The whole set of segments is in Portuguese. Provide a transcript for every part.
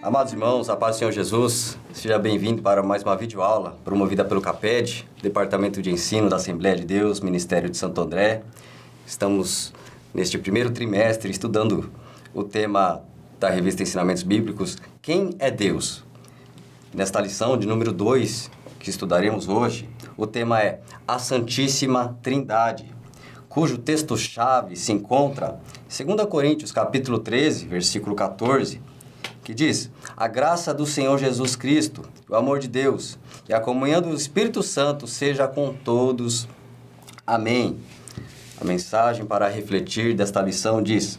Amados irmãos, a paz do Senhor Jesus, seja bem-vindo para mais uma videoaula promovida pelo CAPED, Departamento de Ensino da Assembleia de Deus, Ministério de Santo André. Estamos neste primeiro trimestre estudando o tema da revista Ensinamentos Bíblicos, Quem é Deus? Nesta lição de número 2, que estudaremos hoje, o tema é a Santíssima Trindade, cujo texto-chave se encontra em 2 Coríntios, capítulo 13, versículo 14, que diz: a graça do Senhor Jesus Cristo, o amor de Deus e a comunhão do Espírito Santo seja com todos. Amém. A mensagem para refletir desta lição diz: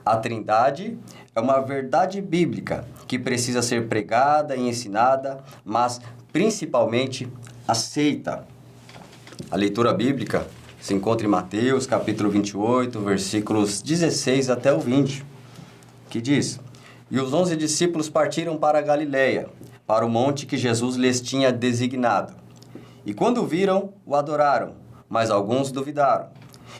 a Trindade é uma verdade bíblica que precisa ser pregada e ensinada, mas principalmente aceita. A leitura bíblica se encontra em Mateus, capítulo 28, versículos 16 até o 20, que diz: e os 11 discípulos partiram para a Galileia, para o monte que Jesus lhes tinha designado. E quando o viram, o adoraram, mas alguns duvidaram.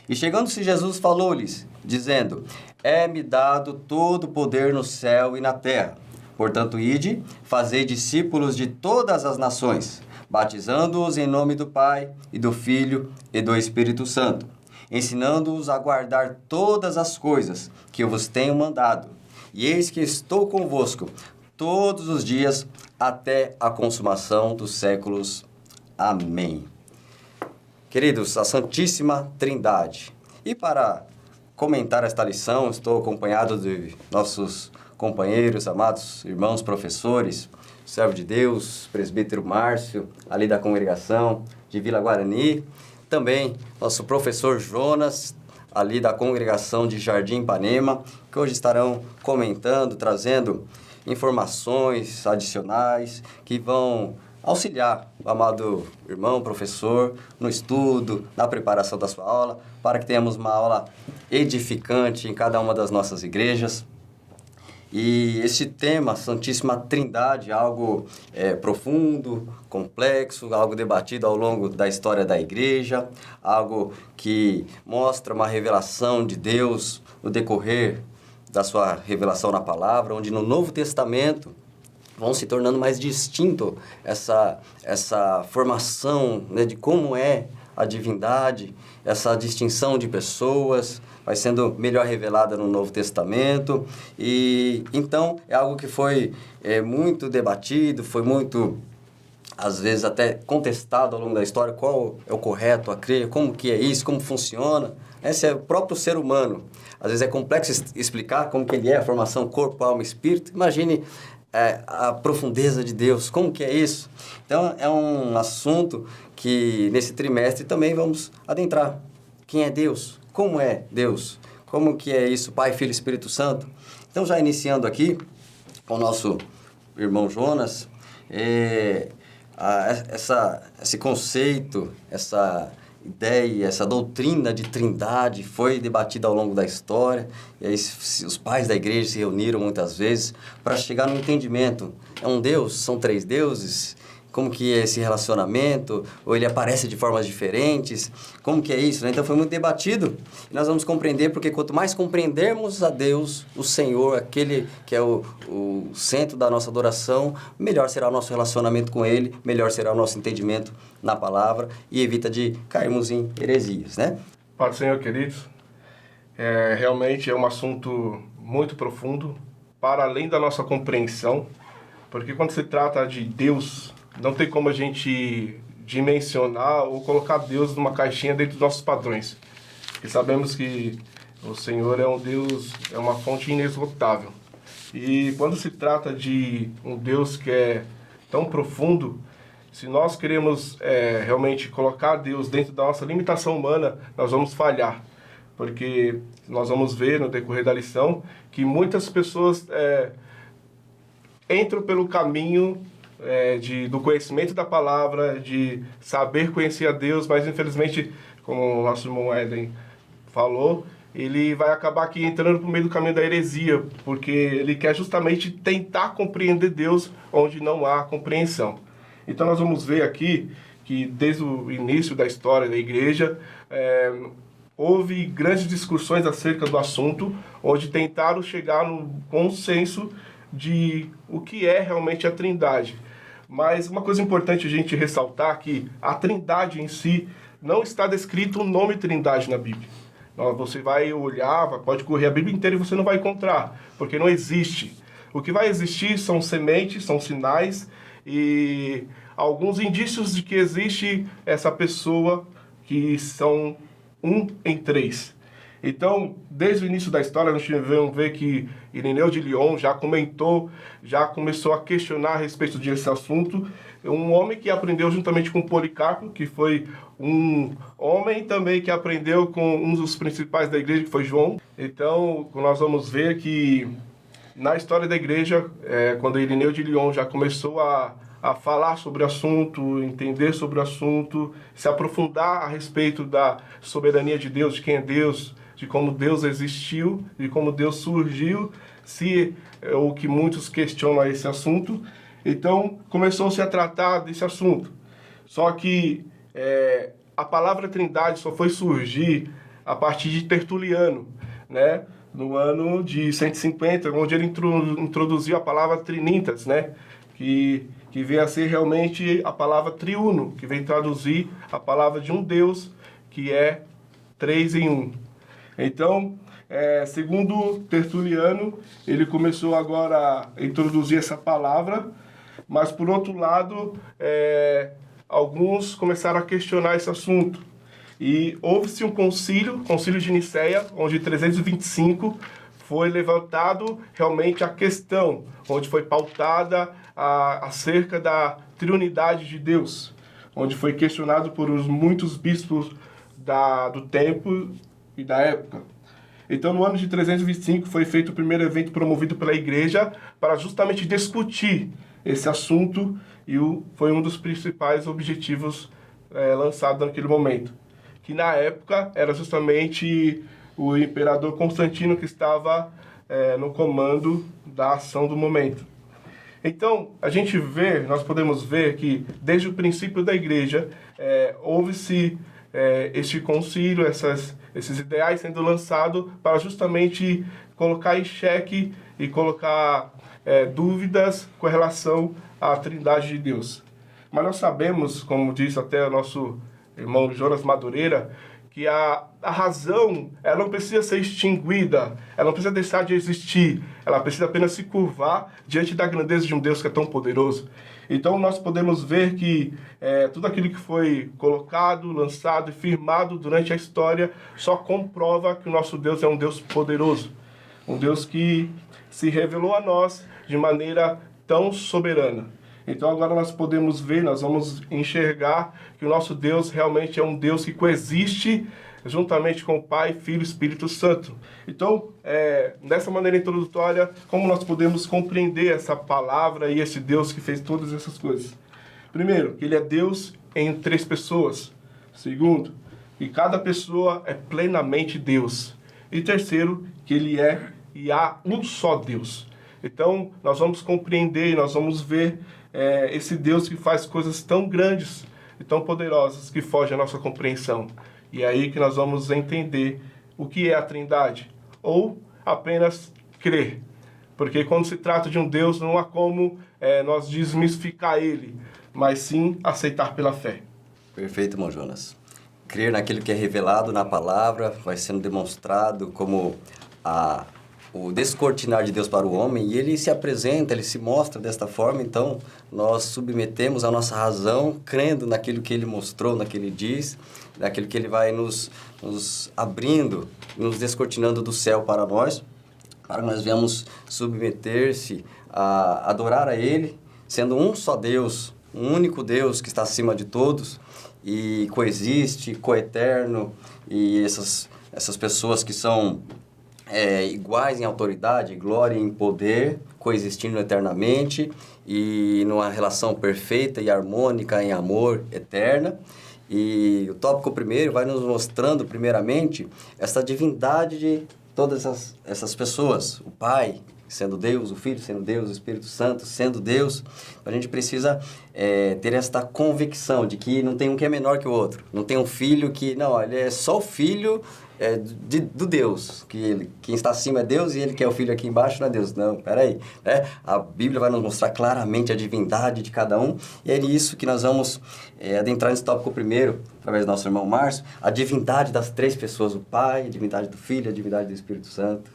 E chegando-se Jesus falou-lhes, dizendo: é-me dado todo o poder no céu e na terra. Portanto, ide, fazei discípulos de todas as nações, batizando-os em nome do Pai, e do Filho, e do Espírito Santo, ensinando-os a guardar todas as coisas que eu vos tenho mandado. E eis que estou convosco todos os dias até a consumação dos séculos. Amém. Queridos, a Santíssima Trindade. E para comentar esta lição, estou acompanhado de nossos companheiros, amados irmãos professores, servo de Deus, presbítero Márcio, ali da congregação de Vila Guarani, também nosso professor Jonas, ali da congregação de Jardim Ipanema, que hoje estarão comentando, trazendo informações adicionais que vão auxiliar o amado irmão, professor, no estudo, na preparação da sua aula, para que tenhamos uma aula edificante em cada uma das nossas igrejas. E esse tema, Santíssima Trindade, é algo profundo, complexo, algo debatido ao longo da história da igreja, algo que mostra uma revelação de Deus no decorrer da sua revelação na palavra, onde no Novo Testamento vão se tornando mais distinto essa formação, né, de como é a divindade, essa distinção de pessoas, vai sendo melhor revelada no Novo Testamento. E então é algo que foi muito debatido, foi muito, às vezes, até contestado ao longo da história, qual é o correto a crer, como que é isso, como funciona. Esse é o próprio ser humano. Às vezes é complexo explicar como que ele é, a formação corpo, alma e espírito. Imagine a profundeza de Deus, como que é isso? Então é um assunto que nesse trimestre também vamos adentrar. Quem é Deus? Como é Deus? Como que é isso, Pai, Filho e Espírito Santo? Então, já iniciando aqui com o nosso irmão Jonas, esse conceito, essa ideia, essa doutrina de trindade foi debatida ao longo da história, e aí os pais da igreja se reuniram muitas vezes para chegar no entendimento. É um Deus? São três deuses? Como que é esse relacionamento, ou ele aparece de formas diferentes, como que é isso, né? Então foi muito debatido, e nós vamos compreender, porque quanto mais compreendermos a Deus, o Senhor, aquele que é o centro da nossa adoração, melhor será o nosso relacionamento com Ele, melhor será o nosso entendimento na palavra, e evita de cairmos em heresias, né? Pai do Senhor, queridos, realmente é um assunto muito profundo, para além da nossa compreensão, porque quando se trata de Deus, não tem como a gente dimensionar ou colocar Deus numa caixinha dentro dos nossos padrões. E sabemos que o Senhor é um Deus, é uma fonte inesgotável. E quando se trata de um Deus que é tão profundo, se nós queremos realmente colocar Deus dentro da nossa limitação humana, nós vamos falhar. Porque nós vamos ver no decorrer da lição que muitas pessoas entram pelo caminho do conhecimento da palavra, de saber conhecer a Deus, mas infelizmente, como o nosso irmão Eden falou, ele vai acabar aqui entrando por meio do caminho da heresia, porque ele quer justamente tentar compreender Deus onde não há compreensão. Então nós vamos ver aqui que desde o início da história da igreja, houve grandes discussões acerca do assunto, onde tentaram chegar no consenso de o que é realmente a Trindade. Mas uma coisa importante a gente ressaltar que a Trindade em si não está descrito o nome Trindade na Bíblia. Você vai olhar, pode correr a Bíblia inteira e você não vai encontrar, porque não existe. O que vai existir são sementes, são sinais e alguns indícios de que existe essa pessoa que são um em três. Então, desde o início da história, nós vamos ver que Irineu de Lyon já comentou, já começou a questionar a respeito desse assunto. Um homem que aprendeu juntamente com Policarpo, que foi um homem também que aprendeu com um dos principais da igreja, que foi João. Então, nós vamos ver que na história da igreja, quando Irineu de Lyon já começou a falar sobre o assunto, entender sobre o assunto, se aprofundar a respeito da soberania de Deus, de quem é Deus, de como Deus existiu, de como Deus surgiu, se é o que muitos questionam esse assunto. Então, começou-se a tratar desse assunto. Só que a palavra Trindade só foi surgir a partir de Tertuliano, né? No ano de 150, onde ele introduziu a palavra Trinitas, né? Que veio a ser realmente a palavra triuno, que vem traduzir a palavra de um Deus, que é 3 em 1. Então, segundo Tertuliano, ele começou agora a introduzir essa palavra, mas por outro lado, alguns começaram a questionar esse assunto. E houve-se um concílio de Nicéia, onde em 325 foi levantado realmente a questão, onde foi pautada acerca da triunidade de Deus, onde foi questionado por muitos bispos do tempo e da época. Então, no ano de 325, foi feito o primeiro evento promovido pela igreja para justamente discutir esse assunto e foi um dos principais objetivos lançados naquele momento, que na época era justamente o imperador Constantino que estava no comando da ação do momento. Então, nós podemos ver que desde o princípio da igreja houve-se este concílio, esses ideais sendo lançados para justamente colocar em xeque e colocar dúvidas com relação à Trindade de Deus. Mas nós sabemos, como disse até o nosso irmão Jonas Madureira, que a razão ela não precisa ser extinguida, ela não precisa deixar de existir, ela precisa apenas se curvar diante da grandeza de um Deus que é tão poderoso. Então nós podemos ver que tudo aquilo que foi colocado, lançado e firmado durante a história só comprova que o nosso Deus é um Deus poderoso, um Deus que se revelou a nós de maneira tão soberana. Então agora nós podemos ver, nós vamos enxergar que o nosso Deus realmente é um Deus que coexiste juntamente com o Pai, Filho e Espírito Santo. Então, dessa maneira introdutória, como nós podemos compreender essa palavra e esse Deus que fez todas essas coisas? Primeiro, que Ele é Deus em 3 pessoas. Segundo, que cada pessoa é plenamente Deus. E terceiro, que Ele e há um só Deus. Então, nós vamos compreender e nós vamos ver esse Deus que faz coisas tão grandes e tão poderosas que fogem à nossa compreensão. E é aí que nós vamos entender o que é a Trindade, ou apenas crer. Porque quando se trata de um Deus, não há como nós desmistificar Ele, mas sim aceitar pela fé. Perfeito, irmão Jonas. Crer naquilo que é revelado na palavra, vai sendo demonstrado como o descortinar de Deus para o homem, e Ele se apresenta, Ele se mostra desta forma. Então nós submetemos a nossa razão, crendo naquilo que Ele mostrou, naquilo que Ele diz, naquilo que Ele vai nos abrindo, nos descortinando do céu para nós venhamos submeter-se a adorar a Ele, sendo um só Deus, um único Deus que está acima de todos e coexiste, coeterno, e essas pessoas que são iguais em autoridade, glória e em poder, coexistindo eternamente e numa relação perfeita e harmônica em amor eterna. E o tópico primeiro vai nos mostrando, primeiramente, essa divindade de todas essas pessoas, o Pai, sendo Deus, o Filho sendo Deus, o Espírito Santo sendo Deus. A gente precisa ter esta convicção de que não tem um que é menor que o outro. Não tem um filho que... Não, ele é só o filho do Deus. Quem está acima é Deus e ele que é o filho aqui embaixo não é Deus. Não, peraí. Né? A Bíblia vai nos mostrar claramente a divindade de cada um. E é isso que nós vamos adentrar nesse tópico primeiro, através do nosso irmão Márcio, a divindade das três pessoas, o Pai, a divindade do Filho, a divindade do Espírito Santo.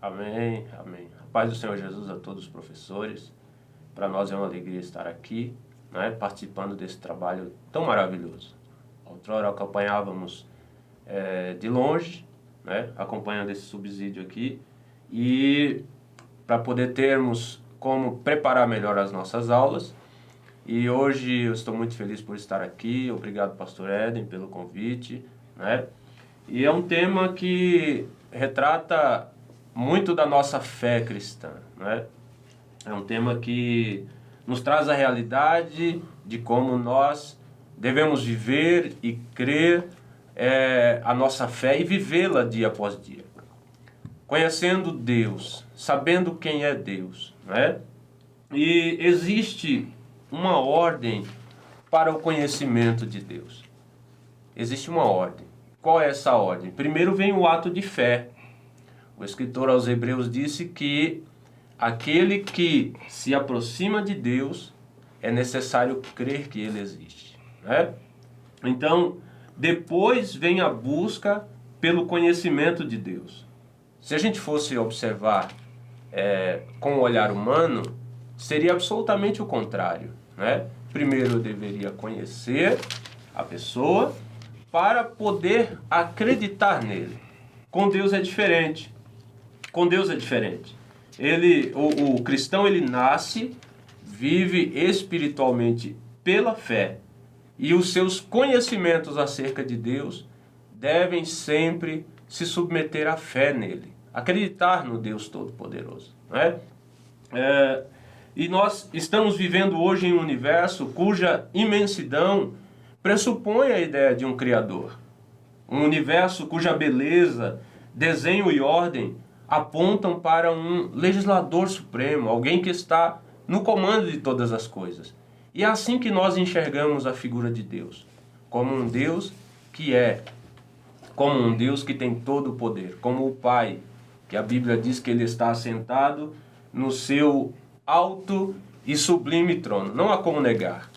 Amém, amém. A paz do Senhor Jesus a todos os professores. Para nós é uma alegria estar aqui, né, participando desse trabalho tão maravilhoso. Outrora acompanhávamos de longe, né, acompanhando esse subsídio aqui, e para poder termos como preparar melhor as nossas aulas. E hoje eu estou muito feliz por estar aqui. Obrigado, pastor Éden, pelo convite, né? E é um tema que retrata muito da nossa fé cristã, né? É um tema que nos traz a realidade de como nós devemos viver e crer a nossa fé e vivê-la dia após dia. Conhecendo Deus, sabendo quem é Deus, né? E existe uma ordem para o conhecimento de Deus. Existe uma ordem. Qual é essa ordem? Primeiro vem o ato de fé. O escritor aos Hebreus disse que aquele que se aproxima de Deus é necessário crer que Ele existe, né? Então, depois vem a busca pelo conhecimento de Deus. Se a gente fosse observar com o olhar humano, seria absolutamente o contrário, né? Primeiro eu deveria conhecer a pessoa para poder acreditar nele. Com Deus é diferente. Com Deus é diferente. O cristão, ele nasce, vive espiritualmente pela fé, e os seus conhecimentos acerca de Deus devem sempre se submeter à fé nele, acreditar no Deus Todo-Poderoso, né? E nós estamos vivendo hoje em um universo cuja imensidão pressupõe a ideia de um Criador. Um universo cuja beleza, desenho e ordem apontam para um legislador supremo, alguém que está no comando de todas as coisas. E é assim que nós enxergamos a figura de Deus, como um Deus como um Deus que tem todo o poder, como o Pai, que a Bíblia diz que Ele está assentado no seu alto e sublime trono. Não há como negar.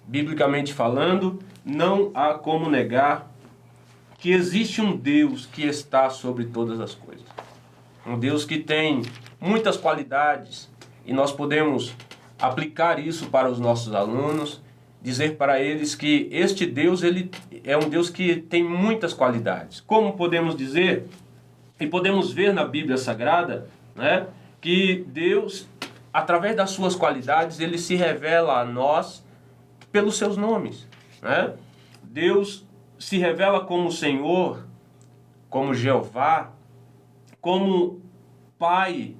Biblicamente falando, não há como negar que existe um Deus que está sobre todas as coisas. Um Deus que tem muitas qualidades, e nós podemos aplicar isso para os nossos alunos, dizer para eles que este Deus, ele é um Deus que tem muitas qualidades. Como podemos dizer, e podemos ver na Bíblia Sagrada, né, que Deus, através das suas qualidades, ele se revela a nós pelos seus nomes, né? Deus se revela como Senhor, como Jeová, como Pai,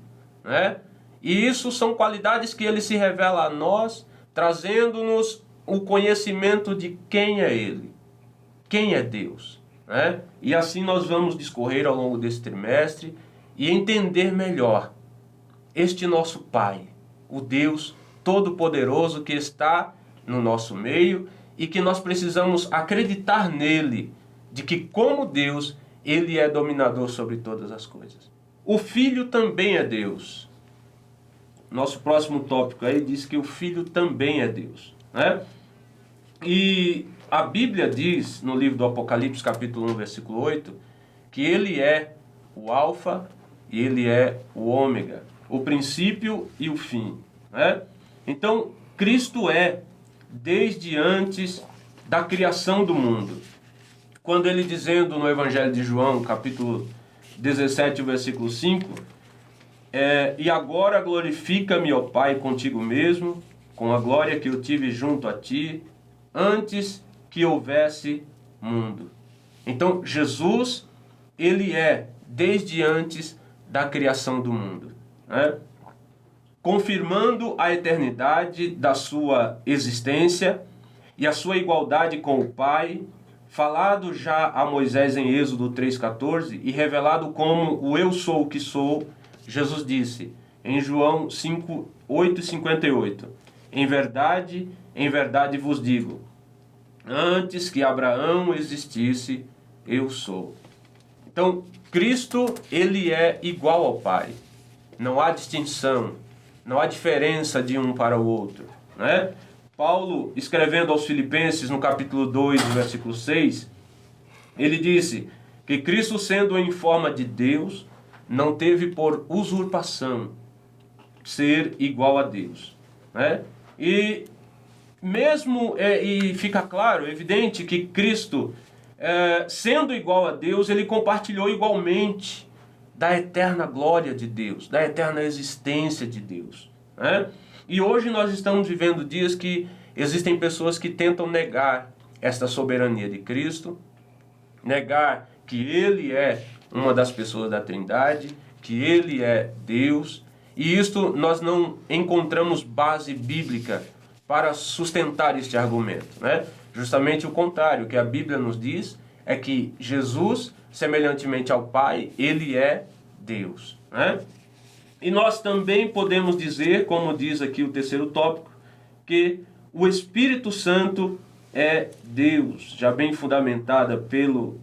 né? E isso são qualidades que ele se revela a nós, trazendo-nos o conhecimento de quem é Ele, quem é Deus, né? E assim nós vamos discorrer ao longo desse trimestre e entender melhor este nosso Pai, o Deus Todo-Poderoso que está no nosso meio e que nós precisamos acreditar nele, de que como Deus, Ele é dominador sobre todas as coisas. O Filho também é Deus. Nosso próximo tópico aí diz que o Filho também é Deus, né? E a Bíblia diz, no livro do Apocalipse, capítulo 1, versículo 8, que Ele é o Alfa e Ele é o Ômega, o princípio e o fim, né? Então, Cristo é desde antes da criação do mundo. Quando ele dizendo no Evangelho de João, capítulo 17, versículo 5, e agora glorifica-me, ó Pai, contigo mesmo, com a glória que eu tive junto a ti, antes que houvesse mundo. Então, Jesus, ele é desde antes da criação do mundo, né? Confirmando a eternidade da sua existência e a sua igualdade com o Pai, falado já a Moisés em Êxodo 3,14 e revelado como o eu sou o que sou, Jesus disse, em João 5, 8 e 58. Em verdade vos digo, antes que Abraão existisse, eu sou. Então, Cristo, ele é igual ao Pai. Não há distinção, não há diferença de um para o outro, né? Paulo, escrevendo aos Filipenses, no capítulo 2, versículo 6, ele disse que Cristo, sendo em forma de Deus, não teve por usurpação ser igual a Deus, né? E mesmo, e fica claro, evidente que Cristo, sendo igual a Deus, ele compartilhou igualmente da eterna glória de Deus, da eterna existência de Deus, né? E hoje nós estamos vivendo dias que existem pessoas que tentam negar esta soberania de Cristo, negar que Ele é uma das pessoas da Trindade, que Ele é Deus, e isto nós não encontramos base bíblica para sustentar este argumento, né? Justamente o contrário, o que a Bíblia nos diz é que Jesus, semelhantemente ao Pai, Ele é Deus, né? E nós também podemos dizer, como diz aqui o terceiro tópico, que o Espírito Santo é Deus, já bem fundamentada pelo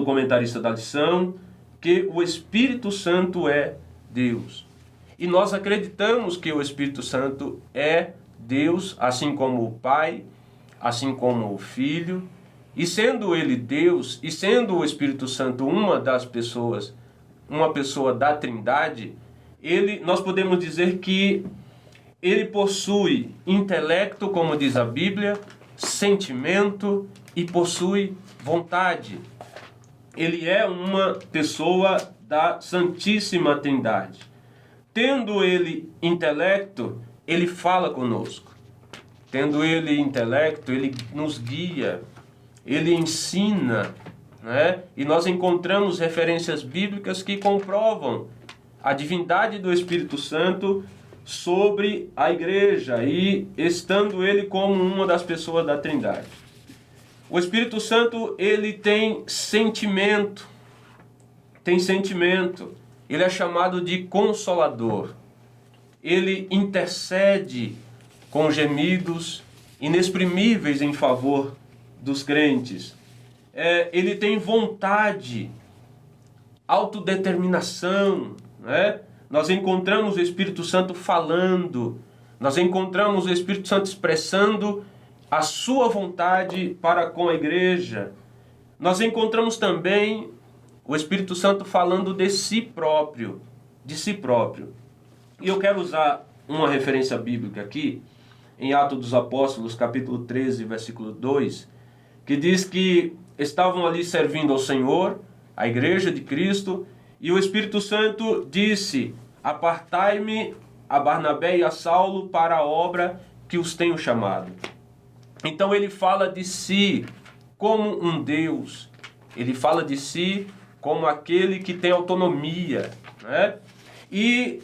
comentarista da lição, que o Espírito Santo é Deus. E nós acreditamos que o Espírito Santo é Deus, assim como o Pai, assim como o Filho, e sendo ele Deus, e sendo o Espírito Santo uma pessoa da Trindade, nós podemos dizer que ele possui intelecto, como diz a Bíblia, sentimento e possui vontade. Ele é uma pessoa da Santíssima Trindade. Tendo ele intelecto, ele fala conosco. Tendo ele intelecto, ele nos guia, ele ensina, né? E nós encontramos referências bíblicas que comprovam a divindade do Espírito Santo sobre a igreja e estando ele como uma das pessoas da Trindade. O Espírito Santo, ele tem sentimento, ele é chamado de Consolador, ele intercede com gemidos inexprimíveis em favor dos crentes, ele tem vontade, autodeterminação, né? Nós encontramos o Espírito Santo falando, nós encontramos o Espírito Santo expressando a sua vontade para com a igreja. Nós encontramos também o Espírito Santo falando de si próprio, E eu quero usar uma referência bíblica aqui, em Atos dos Apóstolos, capítulo 13, versículo 2, que diz que estavam ali servindo ao Senhor, a igreja de Cristo, e o Espírito Santo disse: apartai-me a Barnabé e a Saulo para a obra que os tenho chamado. Então ele fala de si como um Deus, ele fala de si como aquele que tem autonomia, né? E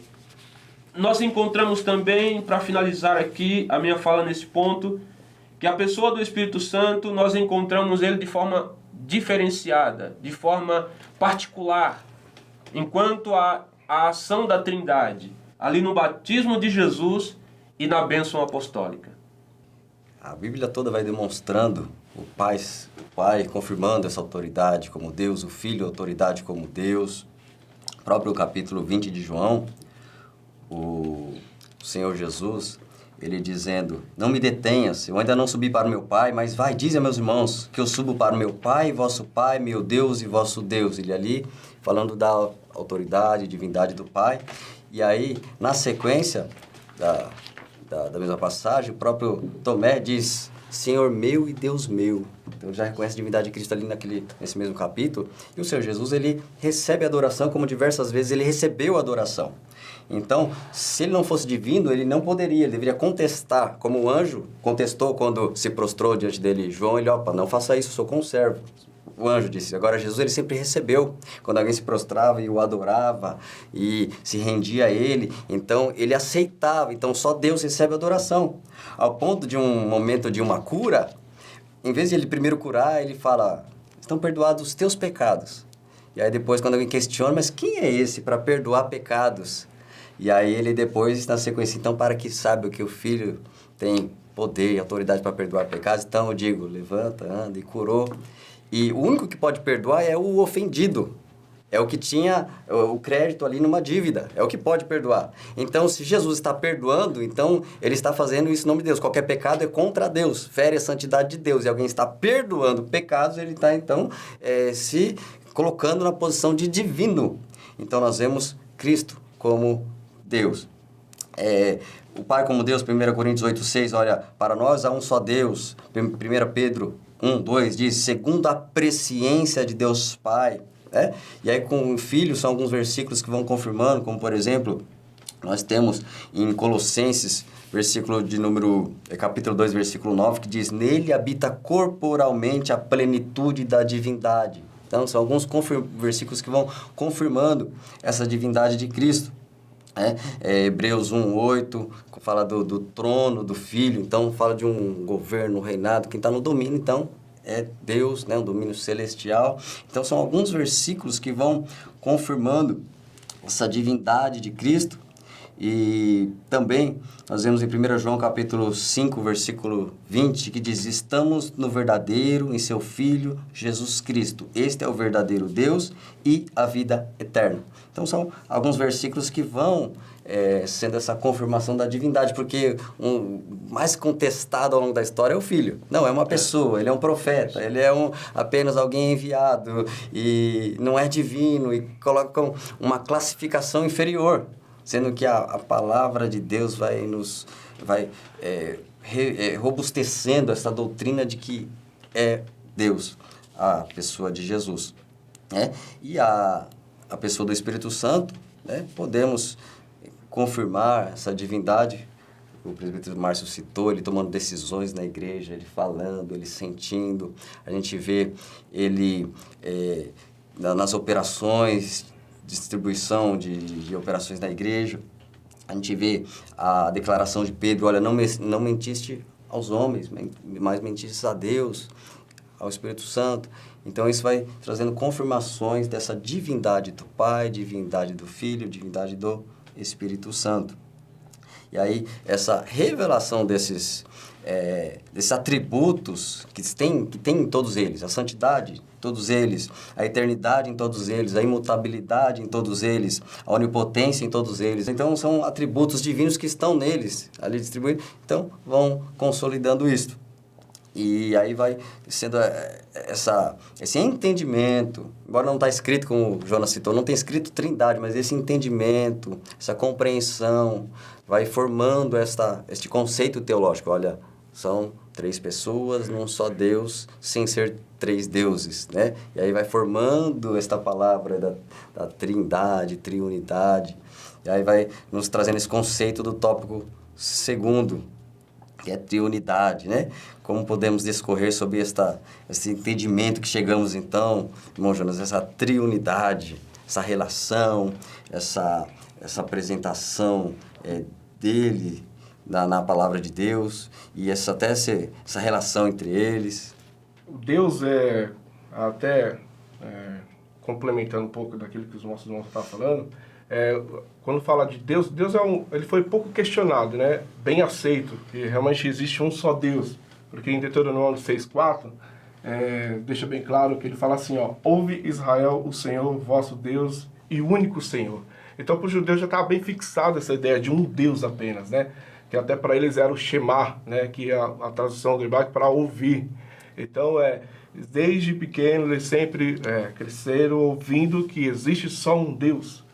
nós encontramos também, para finalizar aqui a minha fala nesse ponto, que a pessoa do Espírito Santo, nós encontramos ele de forma diferenciada, de forma particular, enquanto a ação da Trindade, ali no batismo de Jesus e na bênção apostólica. A Bíblia toda vai demonstrando o Pai confirmando essa autoridade como Deus, o Filho, autoridade como Deus. O próprio capítulo 20 de João, o Senhor Jesus, ele dizendo: não me detenhas, eu ainda não subi para o meu Pai, mas vai, dize a meus irmãos que eu subo para o meu Pai, vosso Pai, meu Deus e vosso Deus. Ele ali falando da autoridade e divindade do Pai. E aí, na sequência da mesma passagem, o próprio Tomé diz: Senhor meu e Deus meu. Então já reconhece a divindade de Cristo ali nesse mesmo capítulo. E o Senhor Jesus, ele recebe adoração, como diversas vezes ele recebeu adoração. Então, se ele não fosse divino, ele não poderia, ele deveria contestar, como o anjo contestou quando se prostrou diante dele. João, ele: opa, não faça isso, eu sou conservo. O anjo disse. Agora, Jesus, ele sempre recebeu. Quando alguém se prostrava e o adorava e se rendia a ele, então ele aceitava. Então, só Deus recebe adoração. Ao ponto de um momento de uma cura, em vez de ele primeiro curar, ele fala: estão perdoados os teus pecados. E aí depois, quando alguém questiona: mas quem é esse para perdoar pecados? E aí ele depois, na sequência, então, para que saiba que o Filho tem poder e autoridade para perdoar pecados, então eu digo, levanta, anda, e curou. E o único que pode perdoar é o ofendido. É o que tinha o crédito ali numa dívida. É o que pode perdoar. Então, se Jesus está perdoando, então ele está fazendo isso em nome de Deus. Qualquer pecado é contra Deus, fere a santidade de Deus. E alguém está perdoando pecados, ele está, então, se colocando na posição de divino. Então, nós vemos Cristo como Deus. O Pai como Deus, 1 Coríntios 8,6, olha, para nós há um só Deus. 1 Pedro 1,2 diz, segundo a presciência de Deus Pai. E aí com o Filho são alguns versículos que vão confirmando, como por exemplo, nós temos em Colossenses, capítulo 2, versículo 9, que diz, nele habita corporalmente a plenitude da divindade. Então são alguns versículos que vão confirmando essa divindade de Cristo. Hebreus 1,8 fala do trono do Filho, então fala de um governo, um reinado, quem está no domínio, então, é Deus, né, um domínio celestial. Então, são alguns versículos que vão confirmando essa divindade de Cristo. E também, nós vemos em 1 João capítulo 5, versículo 20, que diz, estamos no verdadeiro, em seu Filho, Jesus Cristo. Este é o verdadeiro Deus e a vida eterna. Então, são alguns versículos que vão sendo essa confirmação da divindade, porque o mais contestado ao longo da história é o Filho. Não, é uma pessoa, ele é um profeta, ele é apenas alguém enviado, e não é divino, e colocam uma classificação inferior, sendo que a palavra de Deus vai robustecendo essa doutrina de que é Deus, a pessoa de Jesus. E a pessoa do Espírito Santo, podemos confirmar essa divindade. O presbítero Márcio citou, ele tomando decisões na igreja, ele falando, ele sentindo. A gente vê ele nas operações, distribuição de operações na igreja. A gente vê a declaração de Pedro, olha, não mentiste aos homens, mas mentiste a Deus, ao Espírito Santo. Então, isso vai trazendo confirmações dessa divindade do Pai, divindade do Filho, divindade do Espírito Santo. E aí, essa revelação desses atributos que tem em todos eles, a santidade em todos eles, a eternidade em todos eles, a imutabilidade em todos eles, a onipotência em todos eles. Então, são atributos divinos que estão neles, ali distribuídos. Então, vão consolidando isso. E aí vai sendo esse entendimento, embora não está escrito, como o Jonas citou, não tem escrito trindade, mas esse entendimento, essa compreensão, vai formando este conceito teológico. Olha, são 3 pessoas num só Deus, sem ser 3 deuses, né? E aí vai formando esta palavra da trindade, triunidade, e aí vai nos trazendo esse conceito do tópico 2º, que é triunidade, né? Como podemos discorrer sobre esse entendimento que chegamos, então, irmão Jonas, essa triunidade, essa relação, essa apresentação dele na palavra de Deus, e essa relação entre eles. Deus complementando um pouco daquilo que os nossos irmãos estavam falando, quando fala de Deus, ele foi pouco questionado, né? Bem aceito, que realmente existe um só Deus, porque em Deuteronômio 6,4 deixa bem claro que ele fala assim, ouve Israel, o Senhor, vosso Deus e único Senhor. Então, para os judeus já estava bem fixada essa ideia de um Deus apenas, né? Que até para eles era o Shema, né? Que é a tradução do hebraico para ouvir. Então, desde pequeno eles sempre cresceram ouvindo que existe só um Deus.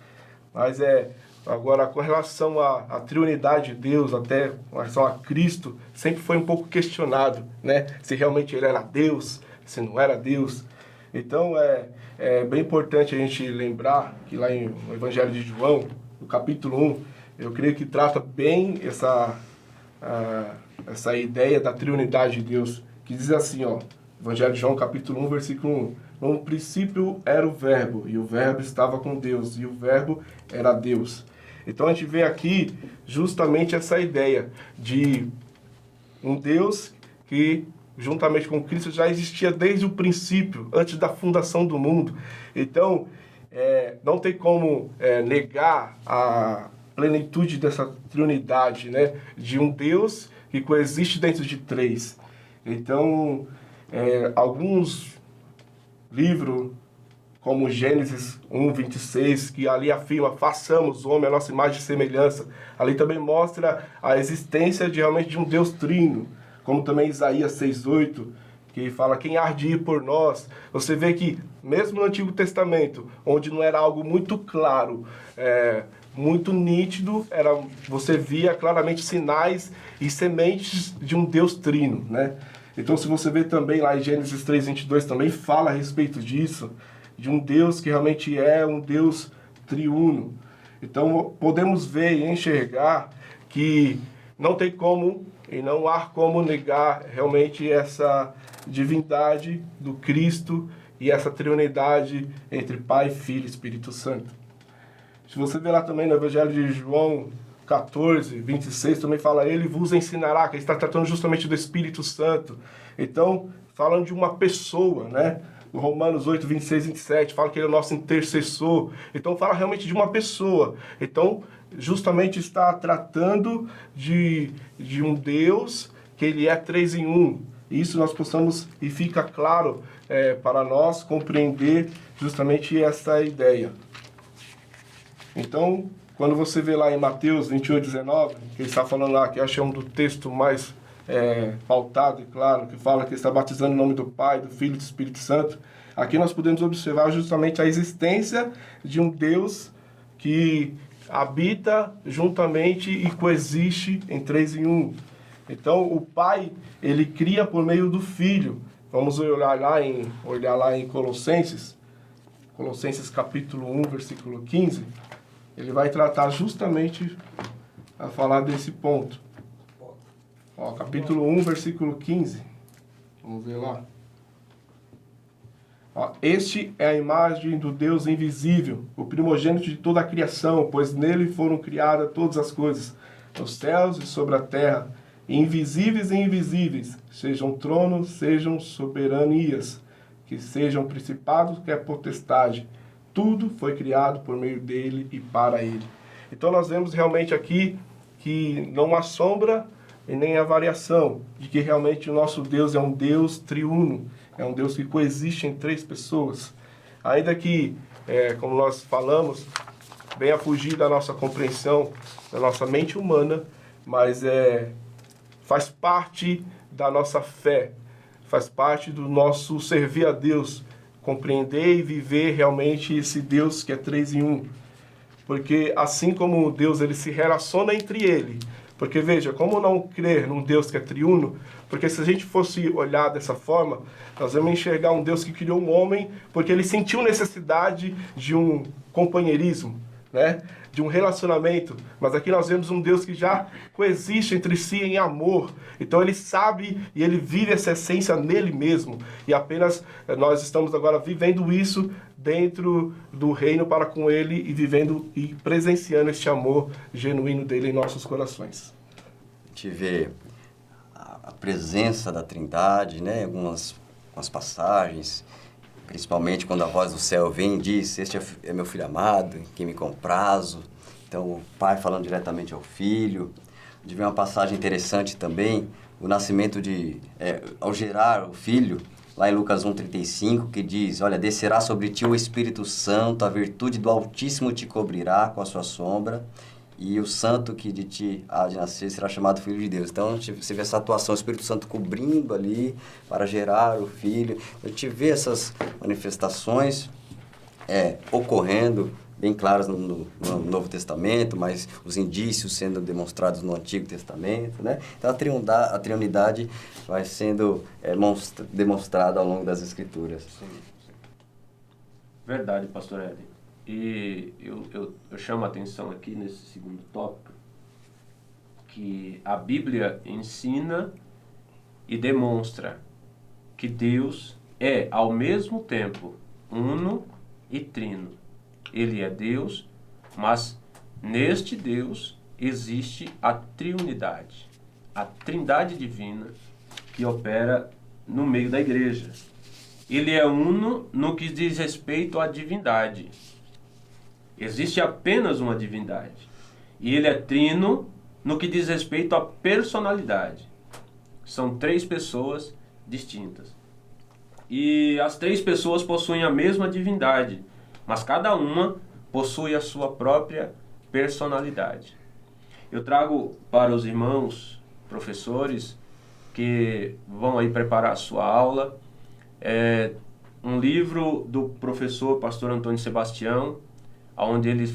Mas agora, com relação à triunidade de Deus, até com relação a Cristo, sempre foi um pouco questionado, né? Se realmente ele era Deus, se não era Deus. Então, é bem importante a gente lembrar que lá no Evangelho de João, no capítulo 1, eu creio que trata bem essa ideia da triunidade de Deus, que diz assim, Evangelho de João, capítulo 1, versículo 1. No princípio era o Verbo, e o Verbo estava com Deus, e o Verbo era Deus. Então a gente vê aqui justamente essa ideia de um Deus que, juntamente com Cristo, já existia desde o princípio, antes da fundação do mundo. Então, não tem como negar plenitude dessa triunidade, né? De um Deus que coexiste dentro de três. Então, alguns livros, como Gênesis 1:26, que ali afirma, façamos o homem a nossa imagem e semelhança, ali também mostra a existência realmente de um Deus trino, como também Isaías 6:8, que fala, quem há de ir por nós. Você vê que, mesmo no Antigo Testamento, onde não era algo muito claro, muito nítido, você via claramente sinais e sementes de um Deus trino, né? Então, se você vê também lá em Gênesis 3:22, também fala a respeito disso, de um Deus que realmente é um Deus triuno. Então, podemos ver e enxergar que não tem como e não há como negar realmente essa divindade do Cristo e essa triunidade entre Pai, Filho e Espírito Santo. Se você ver lá também no Evangelho de João 14:26, também fala, ele vos ensinará, que ele está tratando justamente do Espírito Santo. Então, falando de uma pessoa, né? No Romanos 8:26-27, fala que ele é o nosso intercessor. Então, fala realmente de uma pessoa. Então, justamente está tratando de um Deus que ele é 3 em 1. Isso nós possamos, e fica claro para nós compreender justamente essa ideia. Então, quando você vê lá em Mateus 28:19, que ele está falando lá, que eu achei um do texto mais pautado e claro, que fala que ele está batizando em nome do Pai, do Filho e do Espírito Santo, aqui nós podemos observar justamente a existência de um Deus que habita juntamente e coexiste em 3 em 1. Então, o Pai, ele cria por meio do Filho. Vamos olhar lá em Colossenses capítulo 1, versículo 15. Ele vai tratar justamente a falar desse ponto. Capítulo 1, versículo 15. Vamos ver lá. Este é a imagem do Deus invisível, o primogênito de toda a criação, pois nele foram criadas todas as coisas, nos céus e sobre a terra, invisíveis e invisíveis, sejam tronos, sejam soberanias, que sejam principados, que é potestade. Tudo foi criado por meio dele e para ele. Então nós vemos realmente aqui que não há sombra e nem há variação de que realmente o nosso Deus é um Deus triuno, é um Deus que coexiste em 3 pessoas. Ainda que, como nós falamos, venha fugir da nossa compreensão, da nossa mente humana, mas faz parte da nossa fé, faz parte do nosso servir a Deus, compreender e viver realmente esse Deus que é 3 em 1. Porque assim como Deus ele se relaciona entre ele, porque veja, como não crer num Deus que é triuno? Porque se a gente fosse olhar dessa forma, nós vamos enxergar um Deus que criou um homem porque ele sentiu necessidade de um companheirismo, né? De um relacionamento. Mas aqui nós vemos um Deus que já coexiste entre si em amor. Então ele sabe e ele vive essa essência nele mesmo. E apenas nós estamos agora vivendo isso dentro do reino para com ele e vivendo e presenciando este amor genuíno dele em nossos corações. A gente vê a presença da Trindade, né? Algumas passagens, principalmente quando a voz do céu vem e diz, este é meu filho amado, em quem me comprazo. Então, o pai falando diretamente ao filho. A gente vê uma passagem interessante também, o nascimento ao gerar o filho, lá em Lucas 1:35, que diz, olha, descerá sobre ti o Espírito Santo, a virtude do Altíssimo te cobrirá com a sua sombra, e o santo que de ti há de nascer será chamado Filho de Deus. Então, você vê essa atuação, o Espírito Santo cobrindo ali para gerar o Filho. A gente vê essas manifestações ocorrendo, bem claras no Novo Testamento, mas os indícios sendo demonstrados no Antigo Testamento, né? Então, a triunidade vai sendo demonstrada ao longo das Escrituras. Sim. Verdade, pastor Eli. E eu chamo a atenção aqui nesse segundo tópico que a Bíblia ensina e demonstra que Deus é, ao mesmo tempo, uno e trino. Ele é Deus, mas neste Deus existe a triunidade, a trindade divina que opera no meio da igreja. Ele é uno no que diz respeito à divindade. Existe apenas uma divindade. E ele é trino no que diz respeito à personalidade. São 3 pessoas distintas. E as 3 pessoas possuem a mesma divindade, mas cada uma possui a sua própria personalidade. Eu trago para os irmãos, professores, que vão aí preparar a sua aula, um livro do professor pastor Antônio Sebastião, onde ele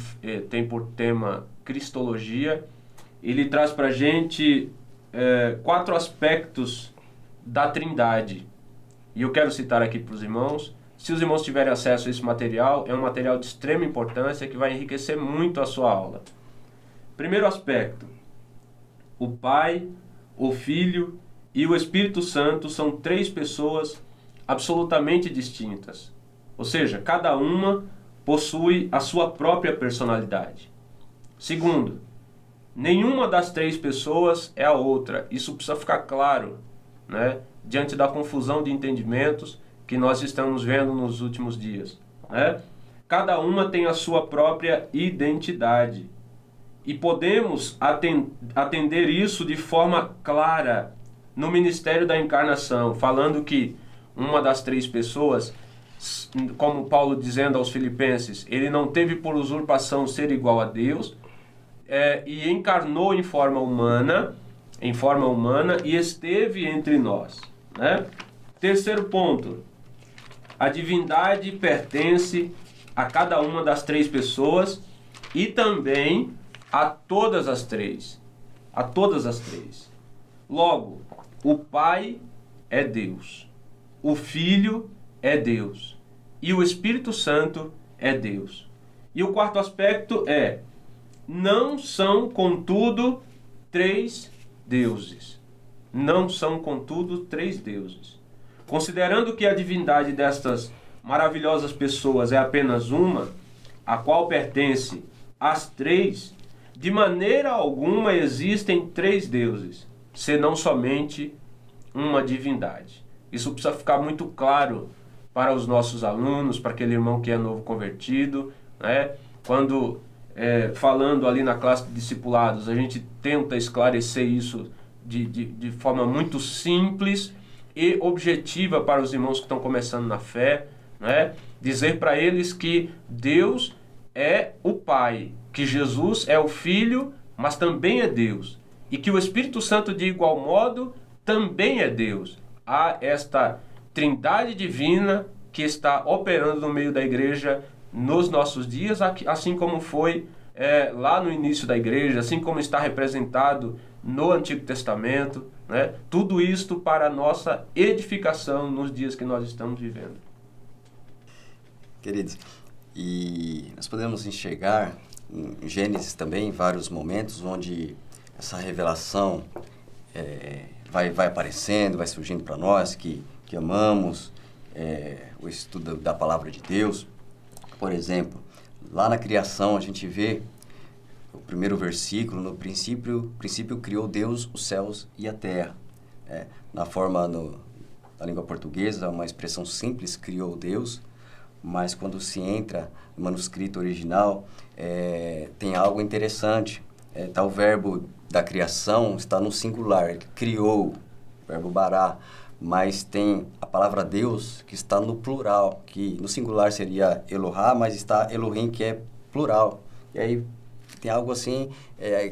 tem por tema Cristologia. Ele traz para a gente 4 aspectos da Trindade. E eu quero citar aqui para os irmãos. Se os irmãos tiverem acesso a esse material, é um material de extrema importância que vai enriquecer muito a sua aula. Primeiro aspecto: o Pai, o Filho e o Espírito Santo são 3 pessoas absolutamente distintas. Ou seja, cada uma possui a sua própria personalidade. Segundo, nenhuma das 3 pessoas é a outra. Isso precisa ficar claro, né? Diante da confusão de entendimentos que nós estamos vendo nos últimos dias, né? Cada uma tem a sua própria identidade. E podemos atender isso de forma clara no ministério da encarnação, falando que uma das 3 pessoas, como Paulo dizendo aos Filipenses, ele não teve por usurpação ser igual a Deus, e encarnou em forma humana e esteve entre nós, né? Terceiro ponto: a divindade pertence a cada uma das 3 pessoas e também a todas as 3. A todas as 3. Logo, o Pai é Deus, o Filho é Deus e o Espírito Santo é Deus. E o quarto aspecto é: não são, contudo, 3 deuses. Não são, contudo, 3 deuses. Considerando que a divindade destas maravilhosas pessoas é apenas uma, a qual pertence às 3, de maneira alguma existem 3 deuses, senão somente uma divindade. Isso precisa ficar muito claro para os nossos alunos, para aquele irmão que é novo convertido, né? Quando falando ali na classe de discipulados, a gente tenta esclarecer isso de forma muito simples e objetiva para os irmãos que estão começando na fé, né? Dizer para eles que Deus é o Pai, que Jesus é o Filho, mas também é Deus, e que o Espírito Santo, de igual modo, também é Deus. Há esta trindade divina que está operando no meio da igreja nos nossos dias, assim como foi lá no início da igreja, assim como está representado no Antigo Testamento, né? Tudo isto para a nossa edificação nos dias que nós estamos vivendo. Queridos, e nós podemos enxergar em Gênesis também vários momentos onde essa revelação vai aparecendo, vai surgindo para nós que amamos o estudo da palavra de Deus. Por exemplo, lá na criação a gente vê o primeiro versículo: no princípio criou Deus os céus e a terra. Na língua portuguesa, uma expressão simples, criou Deus, mas quando se entra no manuscrito original, tem algo interessante. Tá o verbo da criação está no singular, ele criou, o verbo bará, mas tem a palavra Deus que está no plural, que no singular seria Elohá, mas está Elohim, que é plural. E aí tem algo assim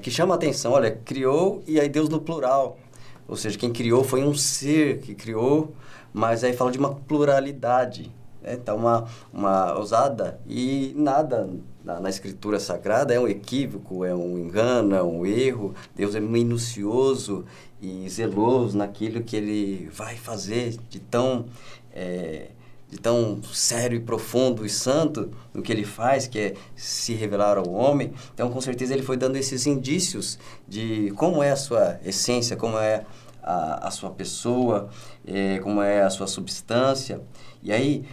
que chama a atenção: olha, criou e aí Deus no plural. Ou seja, quem criou foi um ser que criou, mas aí fala de uma pluralidade. Então, uma ousada, e nada na Escritura Sagrada é um equívoco, é um engano, é um erro. Deus é minucioso e zeloso naquilo que Ele vai fazer de tão sério e profundo e santo no que Ele faz, que é se revelar ao homem. Então, com certeza, Ele foi dando esses indícios de como é a sua essência, como é a sua pessoa, como é a sua substância. E aí,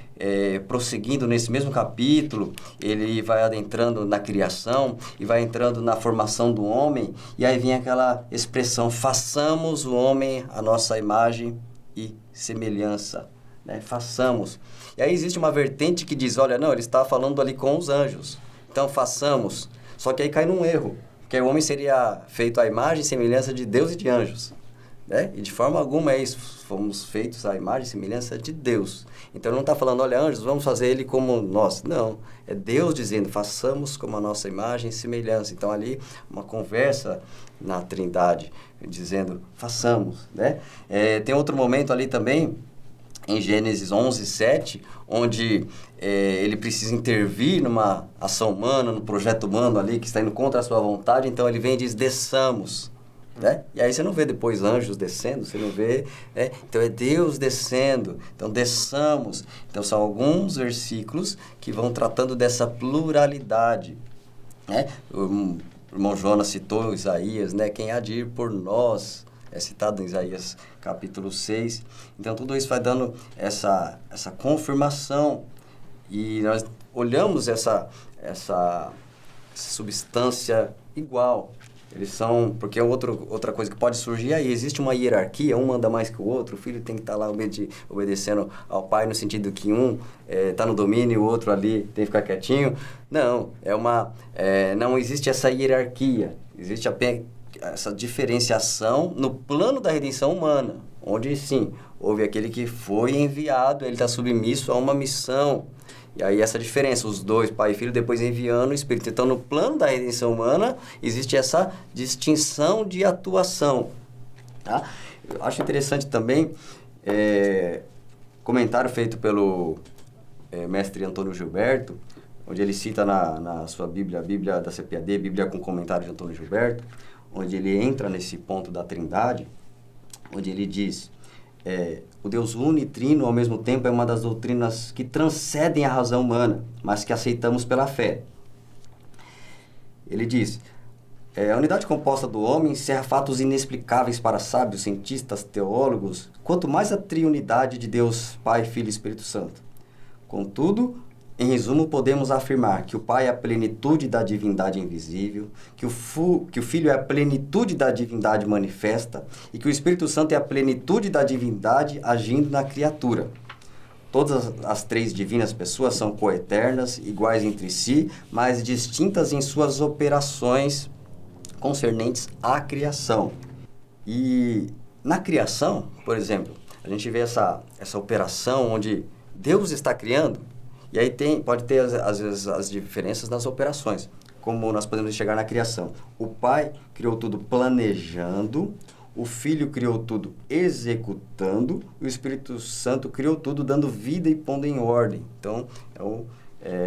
prosseguindo nesse mesmo capítulo, ele vai adentrando na criação e vai entrando na formação do homem, e aí vem aquela expressão: façamos o homem a nossa imagem e semelhança, né? Façamos. E aí existe uma vertente que diz: olha, não, ele está falando ali com os anjos, então façamos. Só que aí cai num erro, porque o homem seria feito à imagem e semelhança de Deus e de anjos. Né? E de forma alguma é isso, fomos feitos à imagem e semelhança de Deus. Então não está falando, olha, anjos, vamos fazer ele como nós. Não, é Deus dizendo, façamos como a nossa imagem e semelhança. Então ali, uma conversa na Trindade, dizendo, façamos. Né? Tem outro momento ali também, em Gênesis 11, 7, onde ele precisa intervir numa ação humana, no projeto humano ali, que está indo contra a sua vontade, então ele vem e diz, desçamos. Né? E aí você não vê depois anjos descendo, você não vê, né? Então é Deus descendo, então desçamos. Então são alguns versículos que vão tratando dessa pluralidade, né? O irmão Jonas citou Isaías, né? Quem há de ir por nós, é citado em Isaías capítulo 6. Então tudo isso vai dando essa confirmação e nós olhamos essa substância igual. Eles são, porque outra coisa que pode surgir aí, existe uma hierarquia, um manda mais que o outro, o filho tem que estar lá obedecendo ao pai no sentido que um está no domínio e o outro ali tem que ficar quietinho. Não, não existe essa hierarquia, existe apenas essa diferenciação no plano da redenção humana, onde sim, houve aquele que foi enviado, ele está submisso a uma missão. E aí essa diferença, os dois, pai e filho, depois enviando o Espírito. Então, no plano da redenção humana, existe essa distinção de atuação. Tá? Eu acho interessante também, comentário feito pelo mestre Antônio Gilberto, onde ele cita na sua Bíblia, a Bíblia da CPAD, Bíblia com comentário de Antônio Gilberto, onde ele entra nesse ponto da Trindade, onde ele diz... o Deus unitrino, ao mesmo tempo, é uma das doutrinas que transcendem a razão humana, mas que aceitamos pela fé. Ele diz, a unidade composta do homem encerra fatos inexplicáveis para sábios, cientistas, teólogos, quanto mais a triunidade de Deus, Pai, Filho e Espírito Santo. Contudo, em resumo, podemos afirmar que o Pai é a plenitude da divindade invisível, que o Filho é a plenitude da divindade manifesta e que o Espírito Santo é a plenitude da divindade agindo na criatura. Todas as três divinas pessoas são coeternas, iguais entre si, mas distintas em suas operações concernentes à criação. E na criação, por exemplo, a gente vê essa operação onde Deus está criando. E aí pode ter, às vezes, as diferenças nas operações, como nós podemos enxergar na criação. O Pai criou tudo planejando, o Filho criou tudo executando, e o Espírito Santo criou tudo dando vida e pondo em ordem. Então,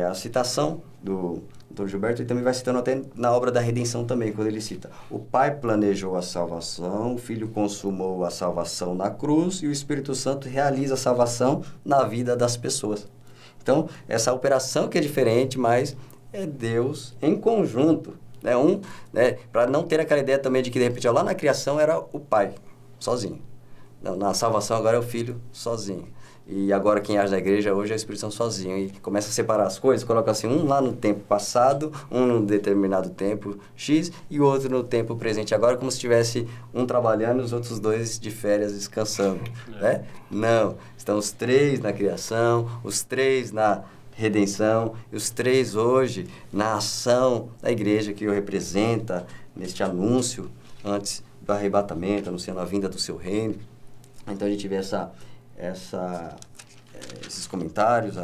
a citação do Dr. Gilberto, ele também vai citando até na obra da Redenção também, quando ele cita: o Pai planejou a salvação, o Filho consumou a salvação na cruz, e o Espírito Santo realiza a salvação na vida das pessoas. Então, essa operação que é diferente, mas é Deus em conjunto. Para não ter aquela ideia também de que, de repente, lá na criação era o Pai, sozinho. Não, na salvação agora é o Filho, sozinho. E agora quem age na igreja hoje é o Espírito Santo sozinho. E começa a separar as coisas, coloca assim, um lá no tempo passado, um num determinado tempo X e o outro no tempo presente. Agora como se tivesse um trabalhando e os outros dois de férias descansando. Né? Não, estão os três na criação, os três na redenção, e os três hoje na ação da igreja que o representa, neste anúncio antes do arrebatamento, anunciando a vinda do seu reino. Então a gente vê esses comentários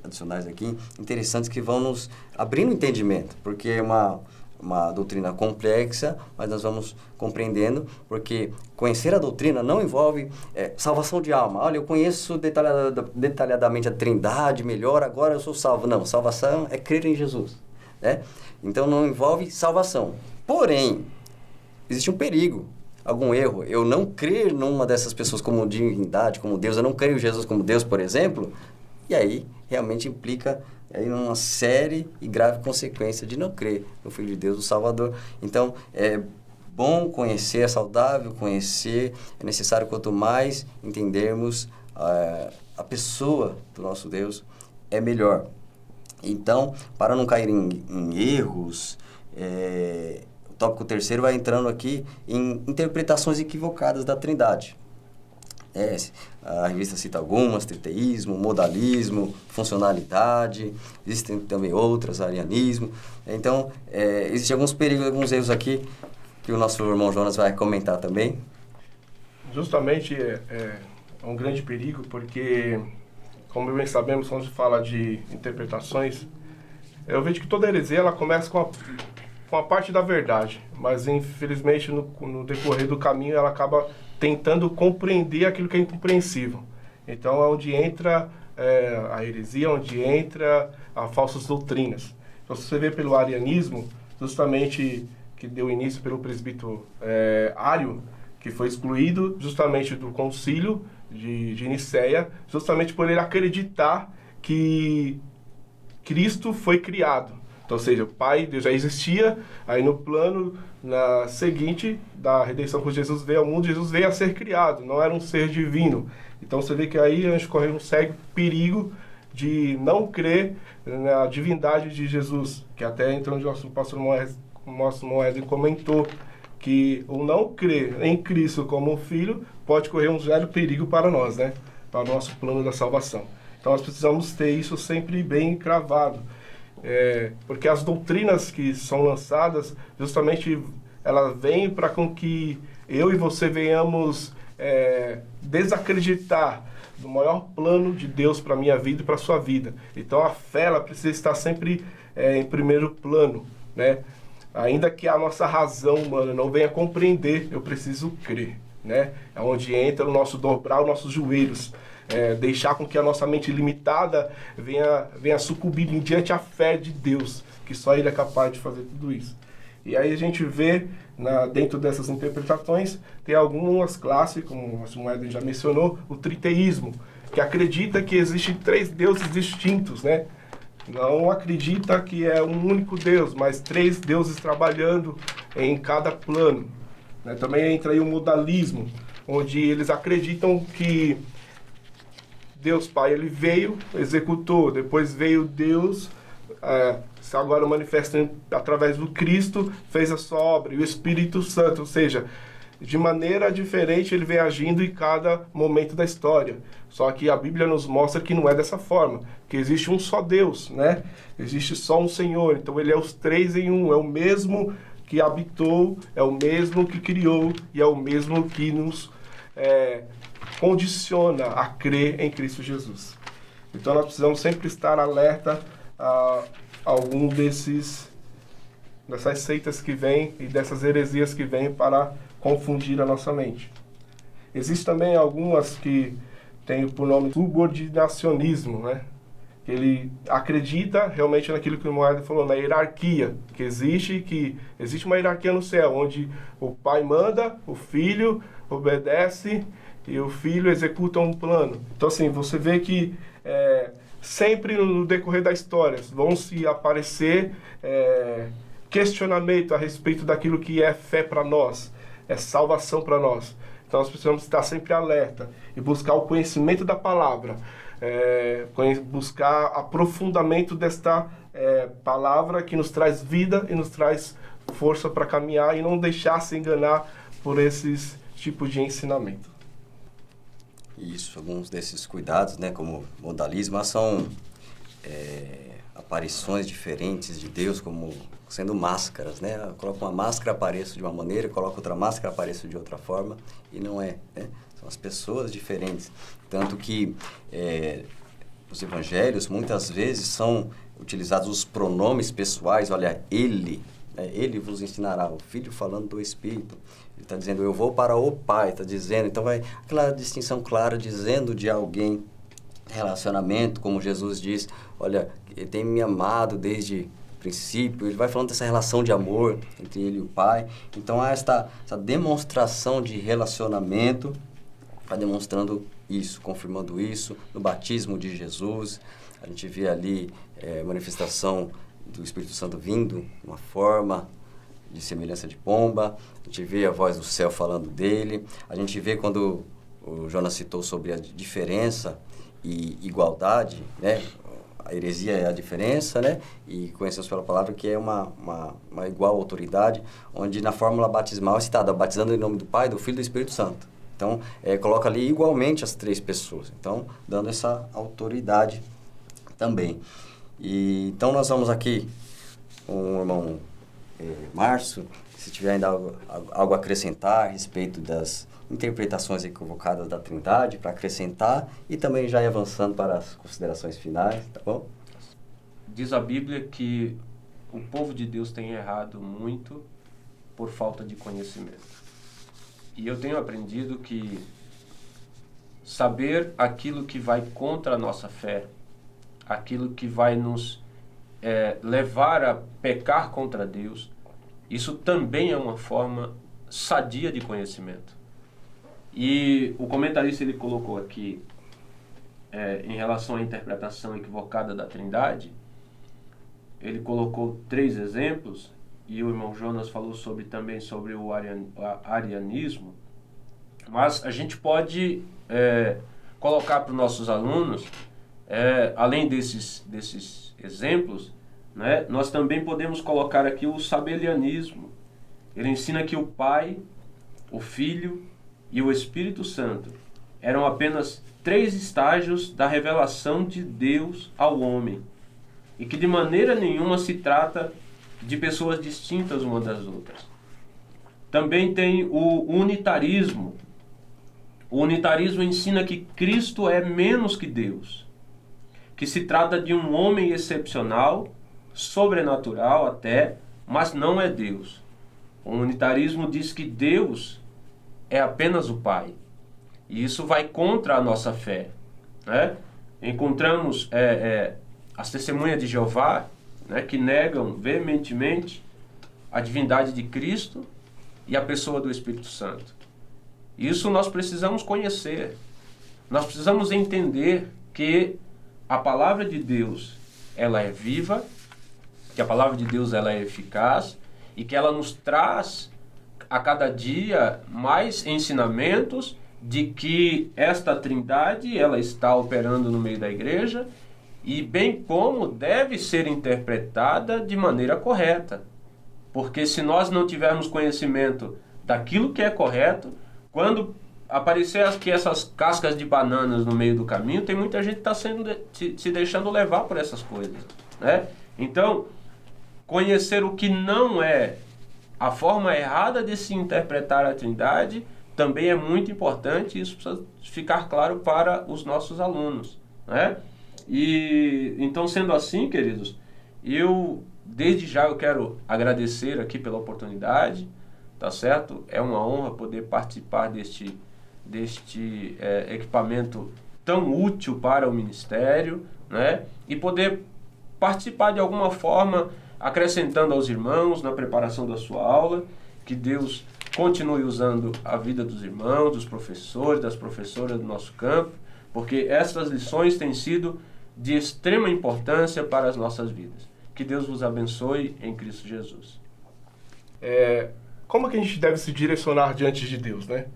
adicionais aqui, interessantes, que vão nos abrindo o entendimento, porque é uma doutrina complexa, mas nós vamos compreendendo, porque conhecer a doutrina não envolve salvação de alma. Olha, eu conheço detalhadamente a Trindade melhor, agora eu sou salvo. Não, salvação é crer em Jesus. Né? Então não envolve salvação. Porém, existe um perigo, algum erro. Eu não crer numa dessas pessoas como divindade, como Deus, eu não creio em Jesus como Deus, por exemplo, e aí realmente implica uma série e grave consequência de não crer no Filho de Deus, o Salvador. Então, é bom conhecer, é saudável conhecer, é necessário quanto mais entendermos a pessoa do nosso Deus, é melhor. Então, para não cair em erros, o tópico terceiro vai entrando aqui em interpretações equivocadas da Trindade. A revista cita algumas: triteísmo, modalismo, funcionalidade, existem também outras, arianismo. Então, existem alguns perigos, alguns erros aqui que o nosso irmão Jonas vai comentar também. Justamente é um grande perigo, porque, como bem sabemos, quando se fala de interpretações, eu vejo que toda heresia ela começa com a parte da verdade, mas infelizmente no decorrer do caminho ela acaba tentando compreender aquilo que é incompreensível. Então é onde entra a heresia, onde entra as falsas doutrinas. Então, se você vê pelo arianismo, justamente que deu início pelo presbítero Ário, que foi excluído justamente do concílio de Nicéia, justamente por ele acreditar que Cristo foi criado. Então, ou seja, o Pai, Deus já existia, aí no plano seguinte da redenção, quando Jesus veio ao mundo, Jesus veio a ser criado, não era um ser divino. Então você vê que aí a gente corre um sério perigo de não crer na divindade de Jesus, que até então o nosso pastor Moed comentou, que o não crer em Cristo como filho pode correr um sério perigo para nós, né? Para o nosso plano da salvação. Então nós precisamos ter isso sempre bem cravado. Porque as doutrinas que são lançadas, justamente elas vêm para com que eu e você venhamos desacreditar do maior plano de Deus para a minha vida e para a sua vida. Então a fé ela precisa estar sempre em primeiro plano, né? Ainda que a nossa razão humana não venha compreender, eu preciso crer, né? É onde entra o nosso dobrar os nossos joelhos, deixar com que a nossa mente limitada venha sucumbir diante a fé de Deus, que só Ele é capaz de fazer tudo isso. E aí a gente vê, dentro dessas interpretações, tem algumas classes, como o Moed já mencionou, o triteísmo, que acredita que existem 3 deuses distintos, né? Não acredita que é um único Deus, mas 3 deuses trabalhando em cada plano, né? Também entra aí o modalismo, onde eles acreditam que Deus Pai, ele veio, executou, depois veio Deus, se agora manifesta através do Cristo, fez a sua obra, e o Espírito Santo, ou seja, de maneira diferente ele vem agindo em cada momento da história. Só que a Bíblia nos mostra que não é dessa forma, que existe um só Deus, né? Existe só um Senhor, então ele é os 3 em um, é o mesmo que habitou, é o mesmo que criou e é o mesmo que nos condiciona a crer em Cristo Jesus. Então nós precisamos sempre estar alerta a algum dessas seitas que vêm e dessas heresias que vêm para confundir a nossa mente. Existem também algumas que têm por nome subordinacionismo, né? Ele acredita realmente naquilo que o Moed falou, na hierarquia que existe uma hierarquia no céu, onde o pai manda, o filho obedece e o filho executa um plano. Então, assim, você vê que sempre no decorrer da história vão se aparecer questionamento a respeito daquilo que é fé para nós, é salvação para nós. Então, nós precisamos estar sempre alerta e buscar o conhecimento da palavra, buscar aprofundamento desta palavra que nos traz vida e nos traz força para caminhar e não deixar se enganar por esses tipos de ensinamento. Isso, alguns desses cuidados, né, como modalismo, são aparições diferentes de Deus, como sendo máscaras, né? Eu coloco uma máscara, apareço de uma maneira, coloco outra máscara, apareço de outra forma, e não é, né? São as pessoas diferentes. Tanto que os evangelhos, muitas vezes, são utilizados os pronomes pessoais, olha, ele, né? Ele vos ensinará, o Filho falando do Espírito. Ele está dizendo, eu vou para o Pai, está dizendo, então vai aquela distinção clara, dizendo de alguém, relacionamento, como Jesus diz, olha, ele tem me amado desde o princípio, ele vai falando dessa relação de amor entre ele e o Pai. Então há essa demonstração de relacionamento, vai demonstrando isso, confirmando isso, no batismo de Jesus, a gente vê ali manifestação do Espírito Santo vindo, uma forma de semelhança de pomba, a gente vê a voz do céu falando dele, a gente vê quando o Jonas citou sobre a diferença e igualdade, né? A heresia é a diferença, né? E conhecemos pela palavra que é uma igual autoridade, onde na fórmula batismal é citado, batizando em nome do Pai, do Filho e do Espírito Santo. Então, coloca ali igualmente as 3 pessoas. Então, dando essa autoridade também. Então, nós vamos aqui com o irmão Márcio, se tiver ainda algo a acrescentar a respeito das interpretações equivocadas da Trindade, para acrescentar, e também já ir avançando para as considerações finais, tá bom? Diz a Bíblia que o povo de Deus tem errado muito por falta de conhecimento. E eu tenho aprendido que saber aquilo que vai contra a nossa fé, aquilo que vai nos levar a pecar contra Deus, isso também é uma forma sadia de conhecimento. E o comentarista ele colocou aqui, em relação à interpretação equivocada da Trindade, ele colocou 3 exemplos, e o irmão Jonas falou também sobre o arianismo, mas a gente pode colocar para os nossos alunos, além desses exemplos, né, nós também podemos colocar aqui o sabelianismo. Ele ensina que o Pai, o Filho e o Espírito Santo eram apenas 3 estágios da revelação de Deus ao homem, e que de maneira nenhuma se trata de pessoas distintas umas das outras. Também tem o unitarismo. O unitarismo ensina que Cristo é menos que Deus, que se trata de um homem excepcional, sobrenatural até, mas não é Deus. O unitarismo diz que Deus é apenas o Pai. E isso vai contra a nossa fé, né? Encontramos as testemunhas de Jeová, né, que negam veementemente a divindade de Cristo e a pessoa do Espírito Santo. Isso nós precisamos conhecer. Nós precisamos entender que a palavra de Deus, ela é viva, que a palavra de Deus ela é eficaz e que ela nos traz a cada dia mais ensinamentos de que esta Trindade ela está operando no meio da igreja e bem como deve ser interpretada de maneira correta. Porque se nós não tivermos conhecimento daquilo que é correto, quando aparecer aqui essas cascas de bananas no meio do caminho, tem muita gente que está se deixando levar por essas coisas, né? Então, conhecer o que não é a forma errada de se interpretar a Trindade também é muito importante, e isso precisa ficar claro para os nossos alunos, né? E então, sendo assim, queridos, desde já eu quero agradecer aqui pela oportunidade, tá certo? É uma honra poder participar deste equipamento tão útil para o ministério, né? E poder participar de alguma forma, acrescentando aos irmãos na preparação da sua aula. Que Deus continue usando a vida dos irmãos, dos professores, das professoras do nosso campo, porque essas lições têm sido de extrema importância para as nossas vidas. Que Deus vos abençoe em Cristo Jesus. Como que a gente deve se direcionar diante de Deus, né?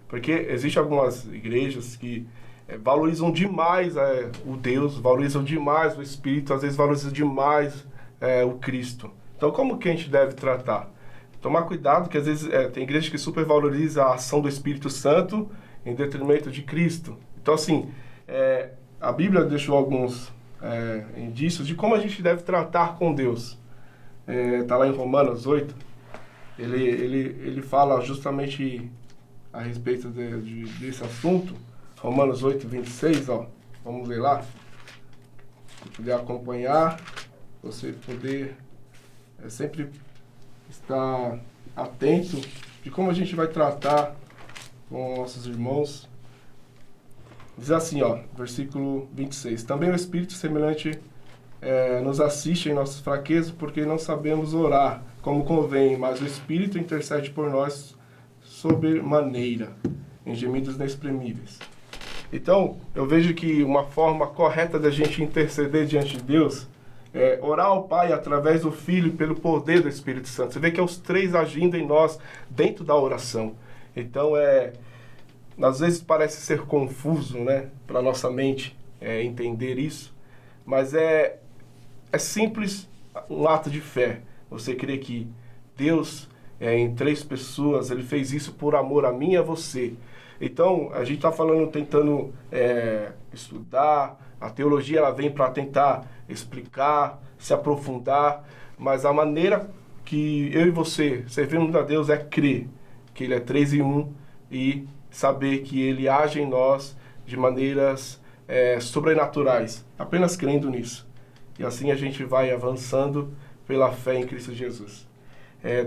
Porque existem algumas igrejas que valorizam demais o Deus, valorizam demais o Espírito, às vezes valorizam demais o Cristo. Então, como que a gente deve tratar? Tomar cuidado, que às vezes tem igreja que supervaloriza a ação do Espírito Santo em detrimento de Cristo. Então, assim, a Bíblia deixou alguns indícios de como a gente deve tratar com Deus. Está lá em Romanos 8, ele fala justamente a respeito desse assunto. Romanos 8, 26, ó, vamos ler lá. Se puder acompanhar, você poder sempre estar atento de como a gente vai tratar com nossos irmãos. Diz assim, ó, versículo 26. Também o Espírito semelhante nos assiste em nossas fraquezas, porque não sabemos orar como convém, mas o Espírito intercede por nós sobremaneira, em gemidos inexprimíveis. Então, eu vejo que uma forma correta da gente interceder diante de Deus é orar ao Pai através do Filho e pelo poder do Espírito Santo. Você vê que é os 3 agindo em nós dentro da oração. Então, às vezes parece ser confuso, né, para nossa mente entender isso, mas é simples um ato de fé. Você crê que Deus, em 3 pessoas, Ele fez isso por amor a mim e a você. Então, a gente está falando, tentando estudar, a teologia ela vem para tentar explicar, se aprofundar, mas a maneira que eu e você servimos a Deus é crer que Ele é 3 em 1 e saber que Ele age em nós de maneiras sobrenaturais, apenas crendo nisso. E assim a gente vai avançando pela fé em Cristo Jesus.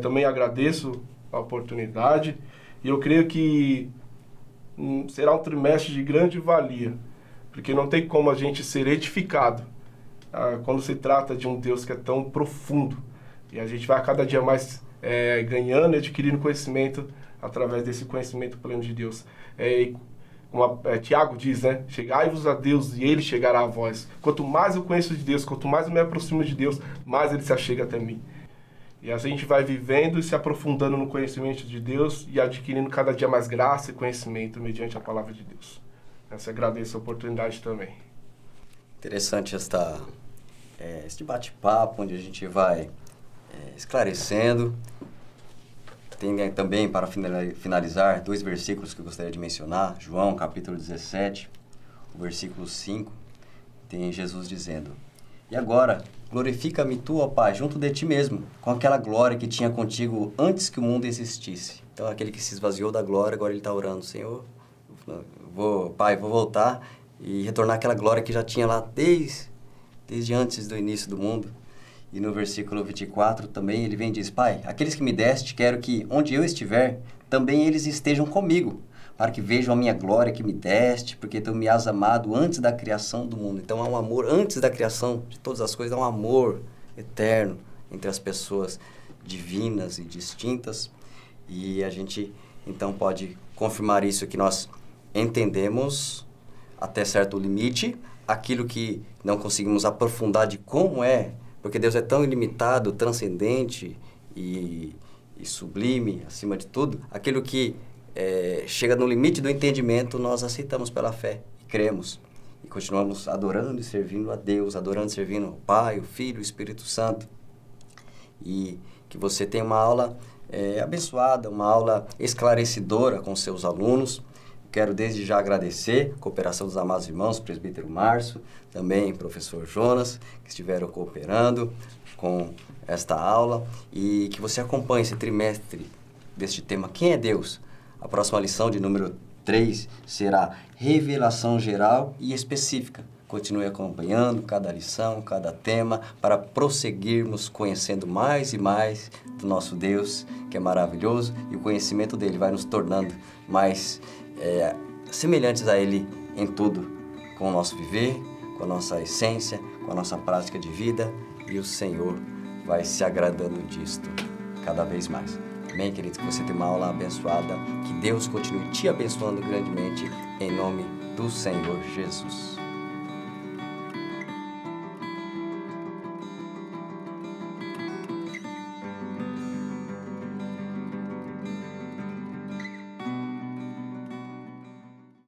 Também agradeço a oportunidade e eu creio que será um trimestre de grande valia, porque não tem como a gente ser edificado quando se trata de um Deus que é tão profundo. E a gente vai a cada dia mais ganhando e adquirindo conhecimento através desse conhecimento pleno de Deus. Como Tiago diz, né? Chegai-vos a Deus e Ele chegará a vós. Quanto mais eu conheço de Deus, quanto mais eu me aproximo de Deus, mais Ele se achega até mim. E assim a gente vai vivendo e se aprofundando no conhecimento de Deus e adquirindo cada dia mais graça e conhecimento mediante a palavra de Deus. Eu agradeço a oportunidade também. Interessante este bate-papo, onde a gente vai esclarecendo. Tem também, para finalizar, 2 versículos que eu gostaria de mencionar. João, capítulo 17, o versículo 5, tem Jesus dizendo: E agora, glorifica-me tu, ó Pai, junto de ti mesmo, com aquela glória que tinha contigo antes que o mundo existisse. Então, aquele que se esvaziou da glória, agora ele está orando: Senhor, Pai, vou voltar e retornar aquela glória que já tinha lá desde antes do início do mundo. E no versículo 24 também ele vem e diz: Pai, aqueles que me deste, quero que onde eu estiver, também eles estejam comigo, para que vejam a minha glória que me deste, porque tu me has amado antes da criação do mundo. Então há um amor antes da criação de todas as coisas, há um amor eterno entre as pessoas divinas e distintas. E a gente então pode confirmar isso, que nós entendemos até certo limite aquilo que não conseguimos aprofundar de como é, porque Deus é tão ilimitado, transcendente e sublime, acima de tudo. Aquilo que chega no limite do entendimento, nós aceitamos pela fé e cremos. E continuamos adorando e servindo a Deus, adorando e servindo o Pai, o Filho, o Espírito Santo. E que você tenha uma aula abençoada, uma aula esclarecedora com seus alunos. Quero desde já agradecer a cooperação dos amados irmãos, presbítero Márcio, também professor Jonas, que estiveram cooperando com esta aula, e que você acompanhe esse trimestre deste tema, Quem é Deus? A próxima lição, de número 3, será revelação geral e específica. Continue acompanhando cada lição, cada tema, para prosseguirmos conhecendo mais e mais do nosso Deus, que é maravilhoso, e o conhecimento dele vai nos tornando mais semelhantes a Ele em tudo, com o nosso viver, com a nossa essência, com a nossa prática de vida, e o Senhor vai se agradando disto cada vez mais. Amém, queridos? Que você tenha uma aula abençoada, que Deus continue te abençoando grandemente, em nome do Senhor Jesus.